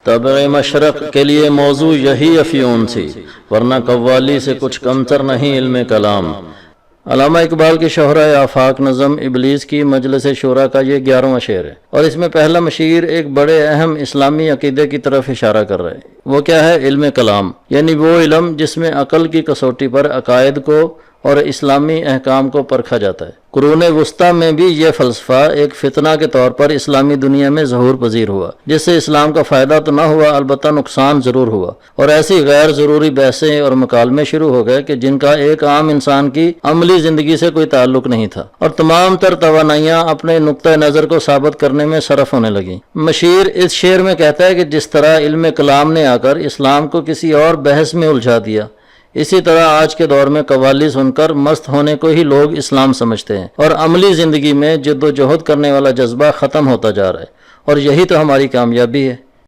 तबे मशरक़ के लिए मौजू यही अफ़यून थी, वरना कव्वाली से कुछ कमतर नहीं इल्म कलाम। अल्लामा इकबाल की शोहरा आफाक नज़म इबलीस की मजलिस शूरा का ये 11वां शेर है और इसमें पहला मशीर एक बड़े अहम इस्लामी अकीदे की तरफ इशारा कर रहे हैं। वो क्या है? इल्म कलाम, यानी वो इल्म जिसमें अकल की कसौटी पर अकायद को और इस्लामी अहकाम को परखा जाता है। कुरून वस्ता में भी यह फ़लसफ़ा एक फितना के तौर पर इस्लामी दुनिया में ज़हूर पजीर हुआ, जिससे इस्लाम का फ़ायदा तो न हुआ अलबत्ता नुकसान ज़रूर हुआ और ऐसी गैर ज़रूरी बहसें और मुकालमे शुरू हो गए कि जिनका एक आम इंसान की अमली ज़िंदगी से कोई ताल्लुक नहीं था और तमाम तर तवानाइयाँ अपने नुक्ता नज़र को साबित करने में सरफ होने लगी। मशीर इस शेर में कहता है कि जिस तरह इल्म कलाम ने आकर इस्लाम को किसी और बहस में उलझा दिया, इसी तरह आज के दौर में कव्वाली सुनकर मस्त होने को ही लोग इस्लाम समझते हैं और अमली ज़िंदगी में जद्दोजहद करने वाला जज्बा ख़त्म होता जा रहा है और यही तो हमारी कामयाबी है।